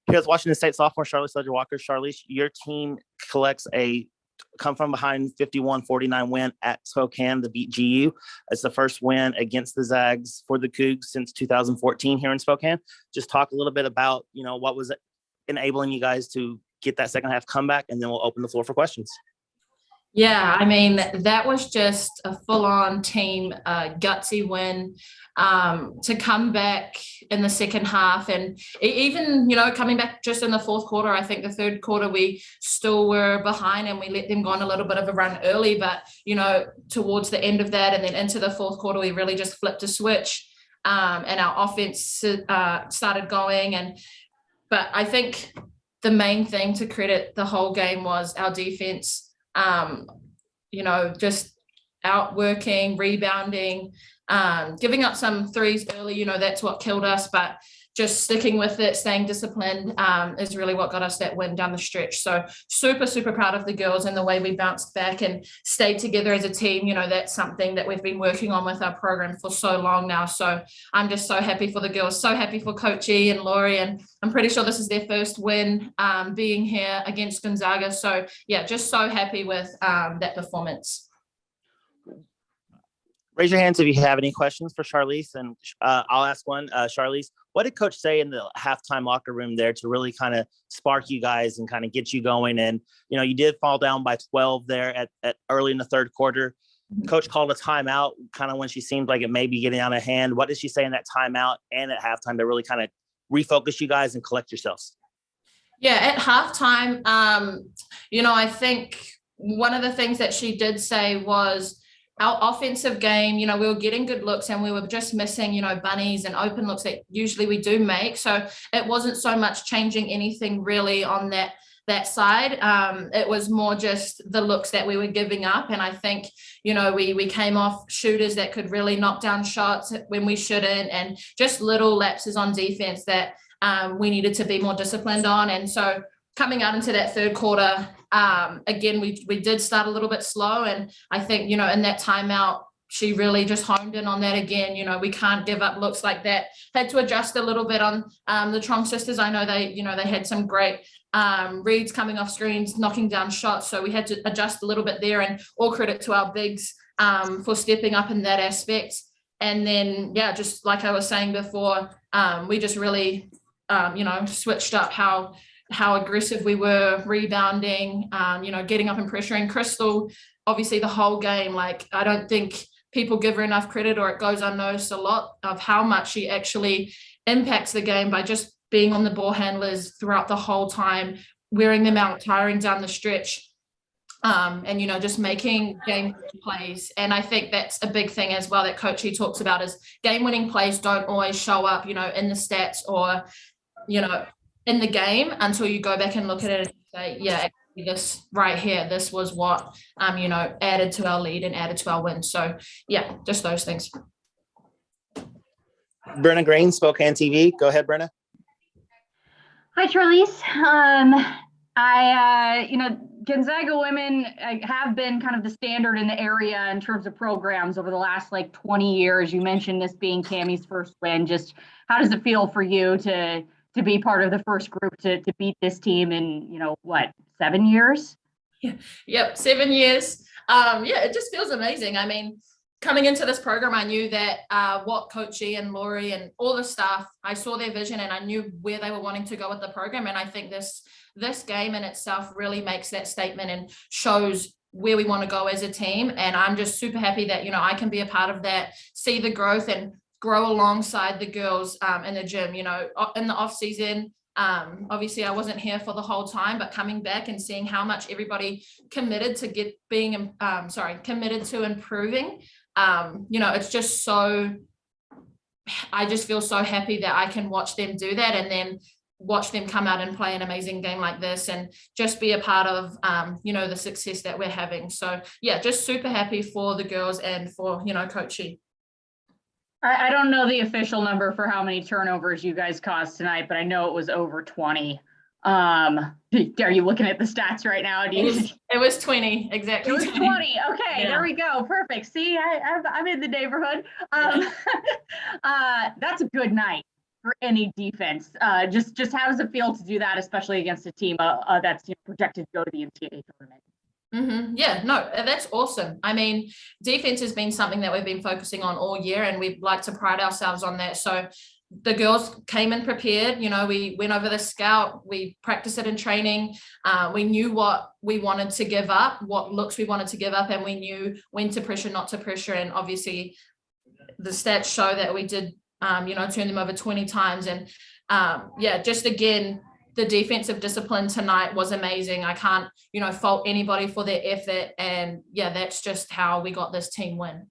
Here's Washington State sophomore Charlisse Ledger-Walker. Charlisse, your team collects a come from behind 51-49 win at Spokane to beat GU. It's the first win against the Zags for the Cougs since 2014 here in Spokane. Just talk a little bit about, what was enabling you guys to get that second half comeback, and then we'll open the floor for questions. Yeah, I mean, that was just a full-on team gutsy win to come back in the second half. And even, coming back just in the fourth quarter, I think the third quarter we still were behind and we let them go on a little bit of a run early. But, towards the end of that and then into the fourth quarter, we really just flipped a switch and our offense started going. But I think the main thing to credit the whole game was our defense. Just outworking, rebounding, giving up some threes early, that's what killed us, but just sticking with it, staying disciplined is really what got us that win down the stretch. So super, super proud of the girls and the way we bounced back and stayed together as a team. That's something that we've been working on with our program for so long now. So I'm just so happy for the girls, so happy for Coach E and Laurie, and I'm pretty sure this is their first win being here against Gonzaga. So yeah, just so happy with that performance. Raise your hands if you have any questions for Charlisse, and I'll ask one. Charlisse, what did Coach say in the halftime locker room there to really kind of spark you guys and kind of get you going? And, you did fall down by 12 there at early in the third quarter. Coach called a timeout kind of when she seemed like it may be getting out of hand. What did she say in that timeout and at halftime to really kind of refocus you guys and collect yourselves? Yeah, at halftime, I think one of the things that she did say was, our offensive game, we were getting good looks and we were just missing, bunnies and open looks that usually we do make. So it wasn't so much changing anything really on that side. It was more just the looks that we were giving up. And I think, we came off shooters that could really knock down shots when we shouldn't, and just little lapses on defense that we needed to be more disciplined on. And so coming out into that third quarter, again, we did start a little bit slow. And I think, in that timeout, she really just honed in on that again. We can't give up looks like that. Had to adjust a little bit on the Trong sisters. I know they had some great reads coming off screens, knocking down shots. So we had to adjust a little bit there, and all credit to our bigs for stepping up in that aspect. And then, yeah, just like I was saying before, we just really, switched up how aggressive we were rebounding, getting up and pressuring Crystal. Obviously the whole game, I don't think people give her enough credit, or it goes unnoticed a lot of how much she actually impacts the game by just being on the ball handlers throughout the whole time, wearing them out, tiring down the stretch, and, just making game plays. And I think that's a big thing as well that Coach E talks about, is game-winning plays don't always show up, in the stats or, in the game until you go back and look at it and say, yeah, this right here, this was what, added to our lead and added to our win. So yeah, just those things. Brenna Green, Spokane TV. Go ahead, Brenna. Hi, Charlisse. Gonzaga women have been kind of the standard in the area in terms of programs over the last 20 years. You mentioned this being Tammy's first win. Just how does it feel for you to be part of the first group to beat this team in, 7 years? Yeah. Yep. 7 years. It just feels amazing. I mean, coming into this program, I knew that what Coach E and Laurie and all the staff, I saw their vision and I knew where they were wanting to go with the program. And I think this game in itself really makes that statement and shows where we want to go as a team. And I'm just super happy that, I can be a part of that, see the growth and grow alongside the girls in the gym. In the off season, obviously I wasn't here for the whole time, but coming back and seeing how much everybody committed to committed to improving, it's just so, I just feel so happy that I can watch them do that and then watch them come out and play an amazing game like this and just be a part of, the success that we're having. So yeah, just super happy for the girls and for, Coach E. I don't know the official number for how many turnovers you guys caused tonight, but I know it was over 20. Are you looking at the stats right now? It was 20, exactly. It was 20. Okay, yeah. There we go. Perfect. See, I'm in the neighborhood. That's a good night for any defense. Just how does it feel to do that, especially against a team that's projected to go to the NCAA tournament? Yeah, no, that's awesome. I mean, defense has been something that we've been focusing on all year, and we like to pride ourselves on that. So the girls came in prepared. We went over the scout, we practiced it in training. We knew what we wanted to give up, what looks we wanted to give up, and we knew when to pressure, not to pressure. And obviously the stats show that we did, turn them over 20 times. And just again, the defensive discipline tonight was amazing. I can't, fault anybody for their effort. And that's just how we got this team win.